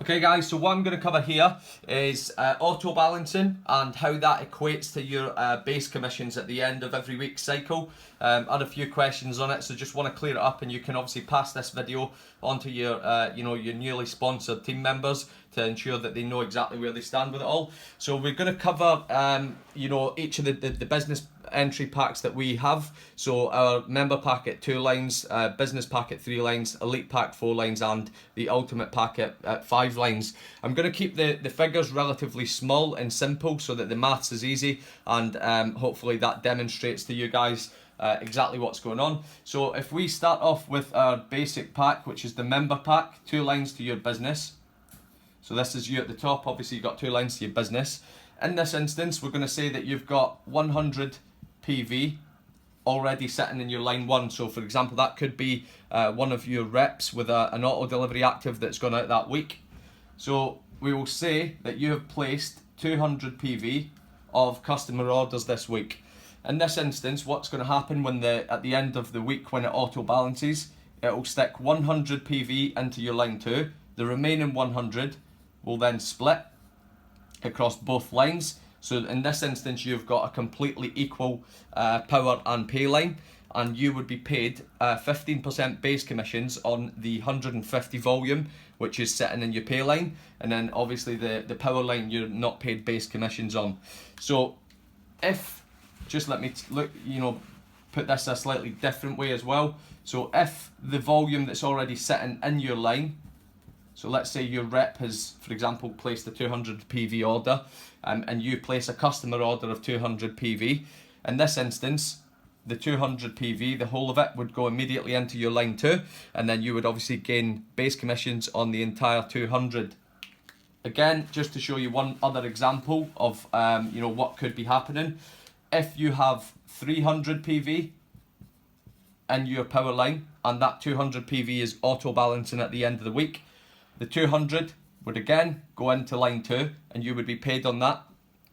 Okay guys, so what I'm going to cover here is auto balancing and how that equates to your base commissions at the end of every week's cycle. I had a few questions on it, so just want to clear it up, and you can obviously pass this video on to your your newly sponsored team members to ensure that they know exactly where they stand with it all. So we're going to cover each of the business entry packs that we have. So our member pack at 2 lines, business pack at 3 lines, elite pack 4 lines, and the ultimate pack at 5 lines. I'm going to keep the figures relatively small and simple so that the maths is easy, and hopefully that demonstrates to you guys exactly what's going on. So if we start off with our basic pack, which is the member pack, 2 lines to your business. So this is you at the top, obviously you've got 2 lines to your business. In this instance, we're going to say that you've got 100 PV already sitting in your line 1. So for example, that could be one of your reps with an auto delivery active that's gone out that week. So we will say that you have placed 200 PV of customer orders this week. In this instance, what's going to happen when at the end of the week, when it auto balances, it will stick 100 PV into your line 2. The remaining 100 will then split across both lines. So in this instance, you've got a completely equal power and pay line, and you would be paid 15% base commissions on the 150 volume, which is sitting in your pay line, and then obviously the power line you're not paid base commissions on. So if, just let me put this a slightly different way as well. So if the volume that's already sitting in your line, so let's say your rep has, for example, placed a 200 PV order, and you place a customer order of 200 PV. In this instance, the 200 PV, the whole of it, would go immediately into your line 2, and then you would obviously gain base commissions on the entire 200. Again, just to show you one other example of what could be happening. If you have 300 PV in your power line, and that 200 PV is auto balancing at the end of the week, the 200 would again go into line 2, and you would be paid on that.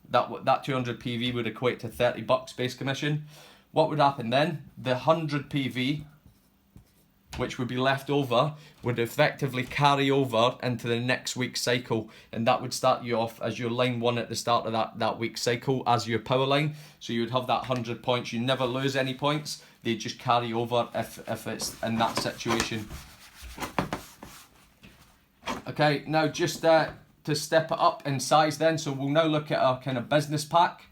That 200 PV would equate to $30 base commission. What would happen then? The 100 PV, which would be left over, would effectively carry over into the next week's cycle, and that would start you off as your line 1 at the start of that week's cycle as your power line. So you would have that 100 points. You never lose any points. They just carry over if it's in that situation. Okay, now just to step it up in size then, so we'll now look at our kind of business pack.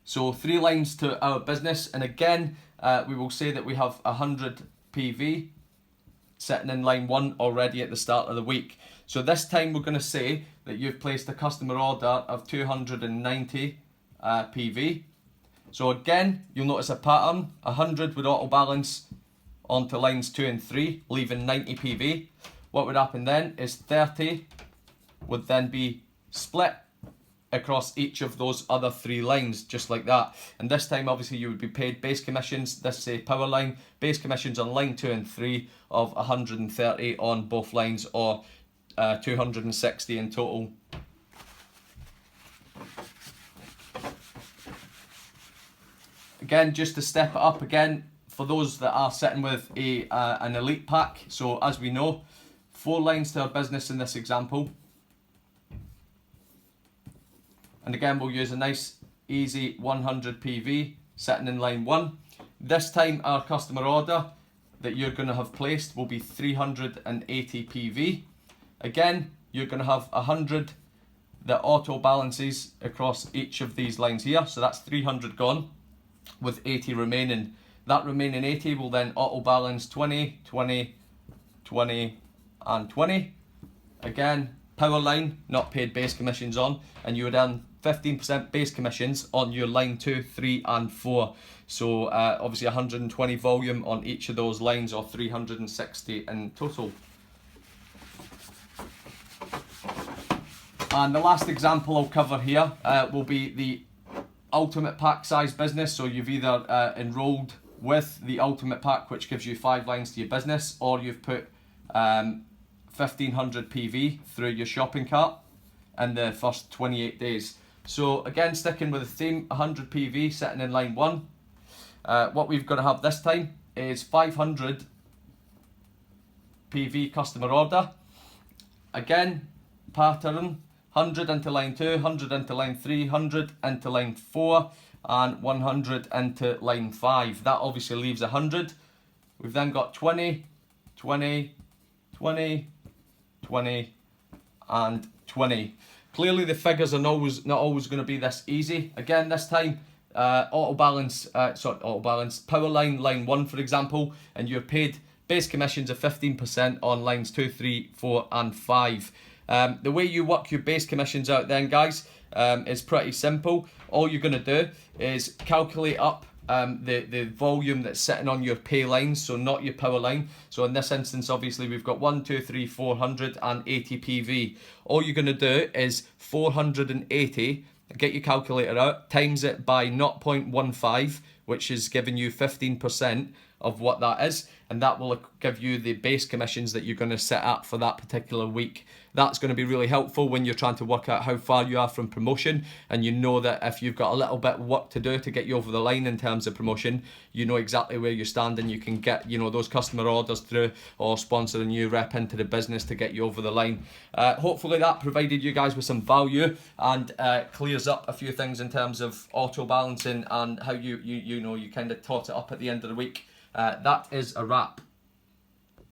So 3 lines to our business, and again, we will say that we have 100 PV sitting in line 1 already at the start of the week. So this time we're going to say that you've placed a customer order of 290 PV. So again, you'll notice a pattern. 100 would auto balance onto lines 2 and 3, leaving 90 PV. What would happen then is 30 would then be split across each of those other 3 lines, just like that. And this time, obviously, you would be paid base commissions. This say power line, base commissions on line 2 and 3 of 130 on both lines, or 260 in total. Again, just to step it up again, for those that are sitting with an elite pack, so as we know, 4 lines to our business in this example. And again, we'll use a nice, easy 100 PV sitting in line 1. This time, our customer order that you're going to have placed will be 380 PV. Again, you're going to have 100 that auto balances across each of these lines here. So that's 300 gone, with 80 remaining. That remaining 80 will then auto balance 20, 20, 20, and 20. Again, power line, not paid base commissions on, and you would earn 15% base commissions on your line 2, 3, and 4. So obviously 120 volume on each of those lines, or 360 in total. And the last example I'll cover here will be the ultimate pack size business. So you've either enrolled with the ultimate pack, which gives you 5 lines to your business, or you've put 1500 PV through your shopping cart in the first 28 days. So again, sticking with the theme, 100 PV sitting in line 1. What we've got to have this time is 500 PV customer order. Again, pattern, 100 into line 2, 100 into line 3, 100 into line 4, and 100 into line 5. That obviously leaves 100. We've then got 20, 20, 20, 20, and 20. Clearly the figures are not always going to be this easy. Again, this time, auto balance, power line 1 for example, and you're paid base commissions of 15% on lines 2, 3, 4 and 5. The way you work your base commissions out then, guys, is pretty simple. All you're going to do is calculate up the volume that's sitting on your pay line, so not your power line. So in this instance, obviously we've got 1, 2, 3, 480 PV. All you're going to do is 480, get your calculator out, times it by 0.15, which is giving you 15% of what that is, and that will give you the base commissions that you're going to set up for that particular week. That's going to be really helpful when you're trying to work out how far you are from promotion, and you know that if you've got a little bit of work to do to get you over the line in terms of promotion, you know exactly where you stand, and you can get, you know, those customer orders through or sponsor a new rep into the business to get you over the line. Hopefully that provided you guys with some value and clears up a few things in terms of auto balancing and how you kind of tot it up at the end of the week. That is a wrap.